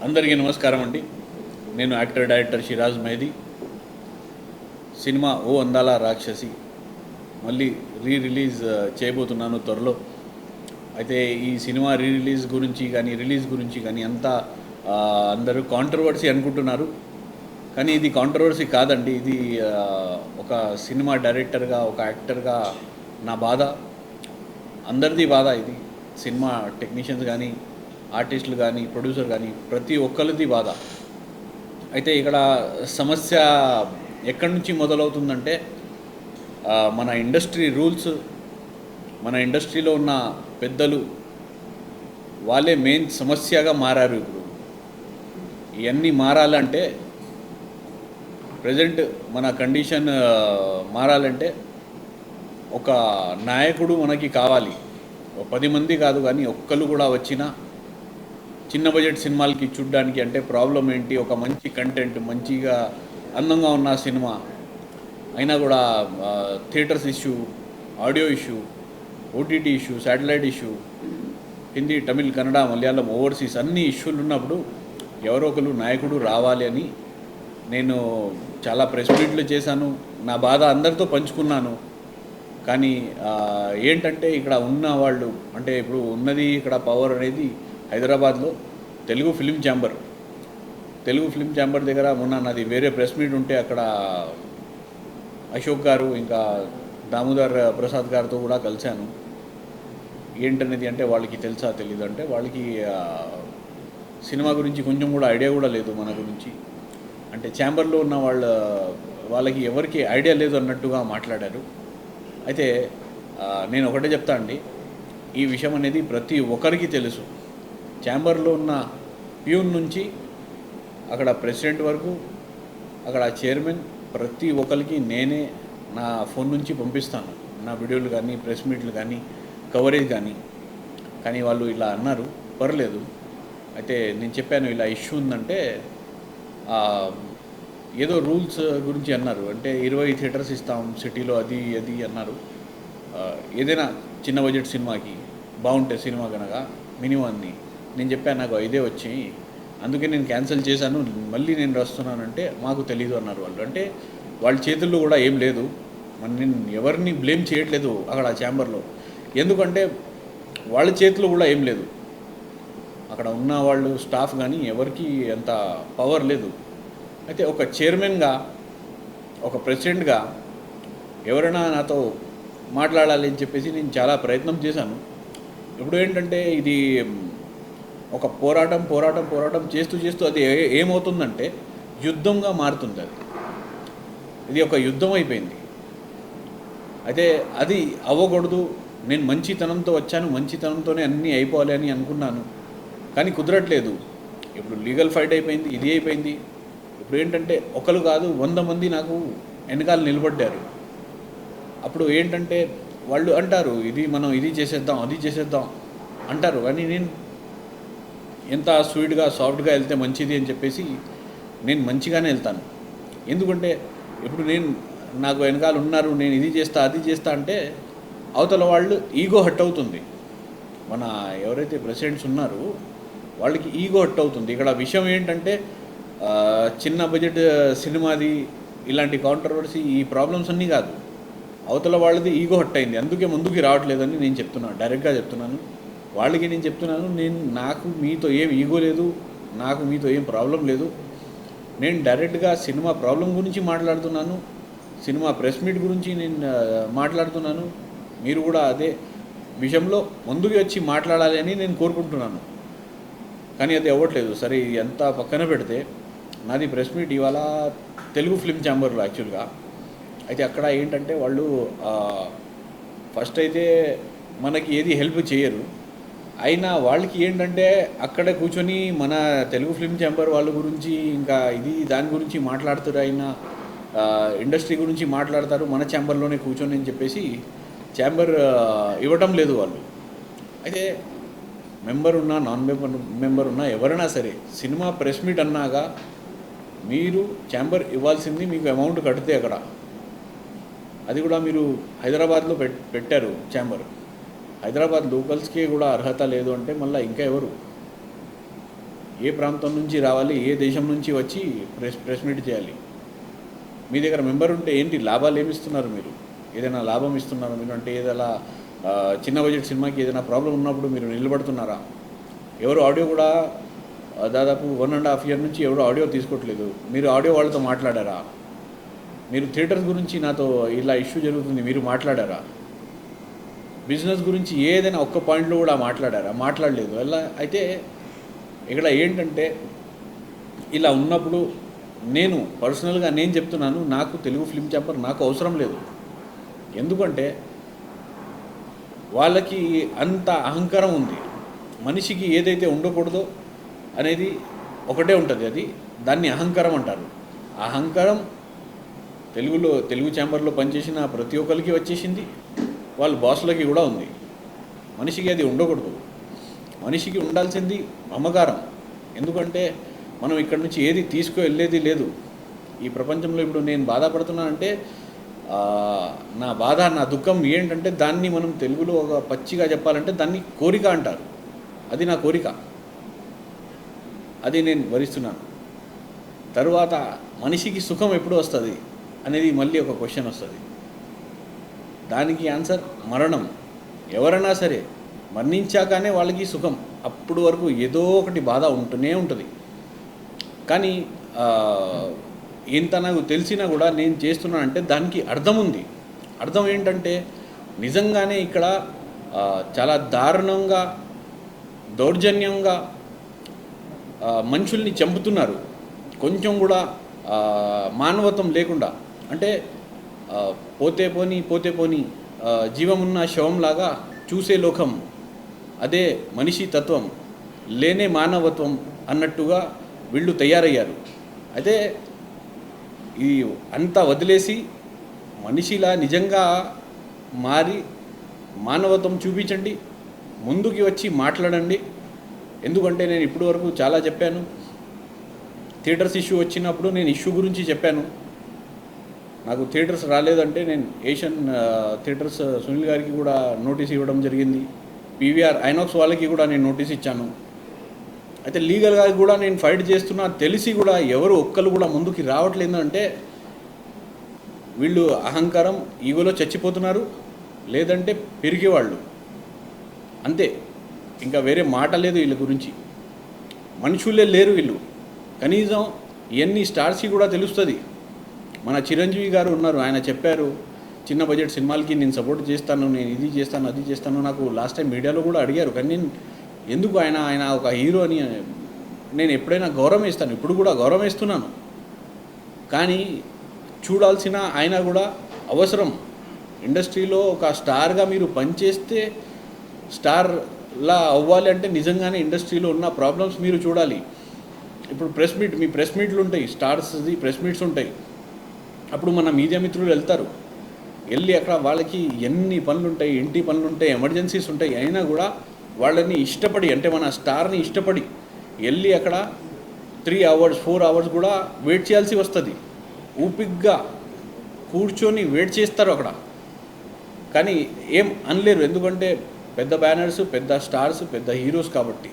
అందరికీ నమస్కారం అండి. నేను actor director Shiraz Mehdi. Cinema O Andala Rakshasi మళ్ళీ రిలీజ్ చేయబోతున్నాను త్వరలో. అయితే ఈ సినిమా రిలీజ్ గురించి కానీ అంతా అందరూ కాంట్రవర్సీ అనుకుంటున్నారు. కానీ ఇది కాంట్రవర్సీ కాదండి. ఇది ఒక సినిమా డైరెక్టర్గా, ఒక యాక్టర్గా నా బాధ, అందరిది బాధ. ఇది సినిమా టెక్నీషియన్స్ కానీ, ఆర్టిస్టులు కానీ, ప్రొడ్యూసర్ కానీ ప్రతి ఒక్కరిది బాధ. అయితే ఇక్కడ సమస్య ఎక్కడి నుంచి మొదలవుతుందంటే మన ఇండస్ట్రీ రూల్స్, మన ఇండస్ట్రీలో ఉన్న పెద్దలు వాళ్ళే మెయిన్ సమస్యగా మారారు. ఇప్పుడు ఇవన్నీ మారాలంటే, ప్రజెంట్ మన కండిషన్ మారాలంటే ఒక నాయకుడు మనకి కావాలి. 10 మంది కాదు కానీ ఒక్కరు కూడా వచ్చినా చిన్న బడ్జెట్ సినిమాలకి చూడడానికి అంటే ప్రాబ్లం ఏంటి, ఒక మంచి కంటెంట్, మంచిగా అందంగా ఉన్న సినిమా అయినా కూడా theatres issue, audio issue, OTT issue, satellite issue, Hindi, Tamil, Kannada, Malayalam, overseas అన్ని ఇష్యూలు ఉన్నప్పుడు ఎవరో ఒకరు నాయకుడు రావాలి అని నేను చాలా ప్రెస్ మీట్లు చేశాను. నా బాధ అందరితో పంచుకున్నాను. కానీ ఏంటంటే ఇక్కడ ఉన్న వాళ్ళు, అంటే ఇప్పుడు ఉన్నది ఇక్కడ పవర్ అనేది హైదరాబాద్లో తెలుగు ఫిలిం ఛాంబర్ దగ్గర మొన్న నాది వేరే ప్రెస్ మీట్ ఉంటే అక్కడ అశోక్ గారు ఇంకా దామోదర్ ప్రసాద్ గారితో కూడా కలిశాను. ఏంటనేది అంటే వాళ్ళకి తెలుసా తెలీదు అంటే వాళ్ళకి సినిమా గురించి కొంచెం కూడా ఐడియా కూడా లేదు మన గురించి. అంటే ఛాంబర్లో ఉన్న వాళ్ళకి ఎవరికి ఐడియా లేదు అన్నట్టుగా మాట్లాడారు. అయితే నేను ఒకటే చెప్తా అండి, ఈ విషయం అనేది ప్రతి ఒక్కరికి తెలుసు. ఛాంబర్లో ఉన్న ప్యూన్ నుంచి అక్కడ ప్రెసిడెంట్ వరకు, అక్కడ చైర్మన్, ప్రతి ఒక్కరికి నేనే నా ఫోన్ నుంచి పంపిస్తాను నా వీడియోలు కానీ, ప్రెస్ మీట్లు కానీ, కవరేజ్ కానీ వాళ్ళు ఇలా అన్నారు, పర్లేదు. అయితే నేను చెప్పాను ఇలా ఇష్యూ ఉందంటే ఏదో రూల్స్ గురించి అన్నారు. అంటే 20 థియేటర్స్ ఇస్తాం సిటీలో, అది అన్నారు. ఏదైనా చిన్న బడ్జెట్ సినిమాకి బాగుంటే సినిమా కనుక మినిమం అన్ని నేను చెప్పాను, నాకు 5 వచ్చాయి, అందుకే నేను క్యాన్సిల్ చేశాను, మళ్ళీ నేను వస్తున్నానంటే మాకు తెలీదు అన్నారు వాళ్ళు. అంటే వాళ్ళ చేతుల్లో కూడా ఏం లేదు. నేను ఎవరిని బ్లేమ్ చేయట్లేదు అక్కడ ఛాంబర్లో, ఎందుకంటే వాళ్ళ చేతిలో కూడా ఏం లేదు. అక్కడ ఉన్న వాళ్ళు స్టాఫ్ కానీ ఎవరికి అంత పవర్ లేదు. అయితే ఒక చైర్మన్గా, ఒక ప్రెసిడెంట్గా ఎవరైనా నాతో మాట్లాడాలి అని చెప్పేసి నేను చాలా ప్రయత్నం చేశాను. ఇప్పుడు ఏంటంటే ఇది ఒక పోరాటం చేస్తూ అది ఏమవుతుందంటే యుద్ధంగా మారుతుంది. ఇది ఒక యుద్ధం అయిపోయింది. అయితే అది అవ్వకూడదు. నేను మంచితనంతో వచ్చాను, మంచితనంతోనే అన్నీ అయిపోవాలి అని అనుకున్నాను, కానీ కుదరట్లేదు. ఇప్పుడు లీగల్ ఫైట్ అయిపోయింది, ఇది అయిపోయింది. ఇప్పుడు ఏంటంటే ఒకరు కాదు 100 మంది నాకు వెనకాల నిలబడ్డారు. అప్పుడు ఏంటంటే వాళ్ళు అంటారు మనం ఇది చేసేద్దాం, అది చేసేద్దాం అంటారు. కానీ నేను ఎంత స్వీట్గా, సాఫ్ట్గా వెళ్తే మంచిది అని చెప్పేసి నేను మంచిగానే వెళ్తాను. ఎందుకంటే ఇప్పుడు నాకు వెనకాల ఉన్నారు, నేను ఇది చేస్తా, అది చేస్తా అంటే అవతల వాళ్ళు ఈగో హట్ అవుతుంది. మన ఎవరైతే ప్రెసిడెంట్స్ ఉన్నారో వాళ్ళకి ఈగో హట్ అవుతుంది. ఇక్కడ విషయం ఏంటంటే చిన్న బడ్జెట్ సినిమాది ఇలాంటి కాంట్రవర్సీ, ఈ ప్రాబ్లమ్స్ అన్నీ కాదు, అవతల వాళ్ళది ఈగో హట్ అయింది, అందుకే ముందుకు రావట్లేదని నేను చెప్తున్నాను, డైరెక్ట్గా చెప్తున్నాను. వాళ్ళకి నేను చెప్తున్నాను, నాకు మీతో ఏం ఈగో లేదు, నాకు మీతో ఏం ప్రాబ్లం లేదు. నేను డైరెక్ట్గా సినిమా ప్రాబ్లం గురించి మాట్లాడుతున్నాను, సినిమా ప్రెస్ మీట్ గురించి నేను మాట్లాడుతున్నాను. మీరు కూడా అదే విషయంలో ముందుకు వచ్చి మాట్లాడాలి అని నేను కోరుకుంటున్నాను. కానీ అది అవ్వట్లేదు. సరే, ఎంత పక్కన పెడితే నాది ప్రెస్ మీట్ ఇవాళ తెలుగు ఫిలిం ఛాంబర్లో యాక్చువల్గా. అయితే అక్కడ ఏంటంటే వాళ్ళు ఫస్ట్ అయితే మనకి ఏది హెల్ప్ చేయరు. అయినా వాళ్ళకి ఏంటంటే అక్కడే కూర్చొని మన తెలుగు ఫిలిం ఛాంబర్ వాళ్ళ గురించి ఇంకా దాని గురించి మాట్లాడుతారు. అయినా ఇండస్ట్రీ గురించి మాట్లాడతారు మన ఛాంబర్లోనే కూర్చొని అని చెప్పేసి ఛాంబర్ ఇవ్వటం లేదు వాళ్ళు. అయితే మెంబర్ ఉన్నా, నాన్ మెంబర్ ఉన్నా, ఎవరైనా సరే సినిమా ప్రెస్ మీట్ అన్నాక మీరు ఛాంబర్ ఇవ్వాల్సింది మీకు అమౌంట్ కడితే అక్కడ, అది కూడా మీరు హైదరాబాద్లో పెట్టారు ఛాంబర్. హైదరాబాద్ లోకల్స్కి కూడా అర్హత లేదు అంటే మళ్ళీ ఇంకా ఎవరు? ఏ ప్రాంతం నుంచి రావాలి, ఏ దేశం నుంచి వచ్చి ప్రెస్ మీట్ చేయాలి? మీ దగ్గర మెంబర్ ఉంటే ఏంటి లాభాలు ఏమి ఇస్తున్నారు మీరు? ఏదైనా లాభం ఇస్తున్నారా మీరు? అంటే ఏదైనా చిన్న బడ్జెట్ సినిమాకి ఏదైనా ప్రాబ్లం ఉన్నప్పుడు మీరు నిలబడుతున్నారా? ఎవరు ఆడియో కూడా దాదాపు 1.5 year నుంచి ఎవరు ఆడియో తీసుకోవట్లేదు. మీరు ఆడియో వాళ్ళతో మాట్లాడారా? మీరు థియేటర్స్ గురించి నాతో ఇలా ఇష్యూ జరుగుతుంది మీరు మాట్లాడారా? బిజినెస్ గురించి ఏదైనా ఒక్క పాయింట్లో కూడా మాట్లాడారా? మాట్లాడలేదు. అలా అయితే ఇక్కడ ఏంటంటే ఇలా ఉన్నప్పుడు నేను పర్సనల్గా నేను చెప్తున్నాను, నాకు తెలుగు ఫిల్మ్ ఛాంబర్ నాకు అవసరం లేదు. ఎందుకంటే వాళ్ళకి అంత అహంకారం ఉంది. మనిషికి ఏదైతే ఉండకూడదో అనేది ఒకటే ఉంటుంది, అది దాన్ని అహంకారం అంటారు. అహంకారం తెలుగు ఛాంబర్లో పనిచేసిన ప్రతి ఒక్కరికి వచ్చేసింది, వాళ్ళ బాసులకి కూడా ఉంది. మనిషికి అది ఉండకూడదు. మనిషికి ఉండాల్సింది మమకారం. ఎందుకంటే మనం ఇక్కడ నుంచి ఏది తీసుకువెళ్ళేది లేదు ఈ ప్రపంచంలో. ఇప్పుడు నేను బాధపడుతున్నానంటే నా బాధ, నా దుఃఖం ఏంటంటే దాన్ని మనం తెలుగులో ఒక పచ్చిగా చెప్పాలంటే దాన్ని కోరిక అంటారు. అది నా కోరిక, అది నేను భరిస్తున్నాను. తరువాత మనిషికి సుఖం ఎప్పుడు వస్తుంది అనేది మళ్ళీ ఒక క్వశ్చన్ వస్తుంది. దానికి ఆన్సర్ మరణం. ఎవరైనా సరే మరణించాకనే వాళ్ళకి సుఖం. అప్పుడు వరకు ఏదో ఒకటి బాధ ఉంటూనే ఉంటుంది. కానీ ఇంత నాకు తెలిసినా కూడా నేను చేస్తున్నానంటే దానికి అర్థం ఉంది. అర్థం ఏంటంటే నిజంగానే ఇక్కడ చాలా దారుణంగా, దౌర్జన్యంగా మనుషుల్ని చంపుతున్నారు. కొంచెం కూడా మానవత్వం లేకుండా. అంటే పోతే పోని జీవమున్న శవంలాగా చూసే లోకం, అదే మనిషి తత్వం, లేనే మానవత్వం అన్నట్టుగా వీళ్ళు తయారయ్యారు. అయితే ఈ అంతా వదిలేసి మనిషిలా నిజంగా మారి మానవత్వం చూపించండి, ముందుకి వచ్చి మాట్లాడండి. ఎందుకంటే నేను ఇప్పటి వరకు చాలా చెప్పాను. థియేటర్స్ ఇష్యూ వచ్చినప్పుడు నేను ఇష్యూ గురించి చెప్పాను. నాకు థియేటర్స్ రాలేదంటే నేను ఏషియన్ థియేటర్స్ సునీల్ గారికి కూడా నోటీస్ ఇవ్వడం జరిగింది. పీవీఆర్ ఐనాక్స్ వాళ్ళకి కూడా నేను నోటీస్ ఇచ్చాను. అయితే లీగల్గా కూడా నేను ఫైట్ చేస్తున్నా, తెలిసి కూడా ఎవరు ఒక్కరు కూడా ముందుకి రావట్లేదు. అంటే వీళ్ళు అహంకారం, ఈగోలో చచ్చిపోతున్నారు, లేదంటే పెరిగేవాళ్ళు, అంతే. ఇంకా వేరే మాట లేదు వీళ్ళ గురించి. మనుషులే లేరు వీళ్ళు. కనీసం ఎన్ని స్టార్స్కి కూడా తెలుస్తుంది. మన చిరంజీవి గారు ఉన్నారు, ఆయన చెప్పారు చిన్న బడ్జెట్ సినిమాలకి నేను సపోర్ట్ చేస్తాను, నేను ఇది చేస్తాను అది చేస్తాను. నాకు లాస్ట్ టైం మీడియాలో కూడా అడిగారు, కానీ నేను ఎందుకు ఆయన ఒక హీరో అని నేను ఎప్పుడైనా గౌరవం ఇస్తాను, ఇప్పుడు కూడా గౌరవం ఇస్తున్నాను. కానీ చూడాల్సిన ఆయన కూడా అవసరం. ఇండస్ట్రీలో ఒక స్టార్గా మీరు పనిచేస్తే స్టార్లా అవ్వాలి అంటే నిజంగానే ఇండస్ట్రీలో ఉన్న ప్రాబ్లమ్స్ మీరు చూడాలి. ఇప్పుడు మీ ప్రెస్ మీట్లు ఉంటాయి, స్టార్స్ది ప్రెస్ మీట్స్ ఉంటాయి. అప్పుడు మన మీడియా మిత్రులు వెళ్తారు, వెళ్ళి అక్కడ వాళ్ళకి ఎన్ని పనులు ఉంటాయి, ఇంటి పనులు ఉంటాయి, ఎమర్జెన్సీస్ ఉంటాయి. అయినా కూడా వాళ్ళని ఇష్టపడి, అంటే మన స్టార్ని ఇష్టపడి వెళ్ళి అక్కడ 3 hours 4 hours కూడా వెయిట్ చేయాల్సి వస్తుంది. ఊపిగ్గా కూర్చొని వెయిట్ చేస్తారు అక్కడ. కానీ ఏం అనలేరు, ఎందుకంటే పెద్ద బ్యానర్స్, పెద్ద స్టార్స్, పెద్ద హీరోస్ కాబట్టి.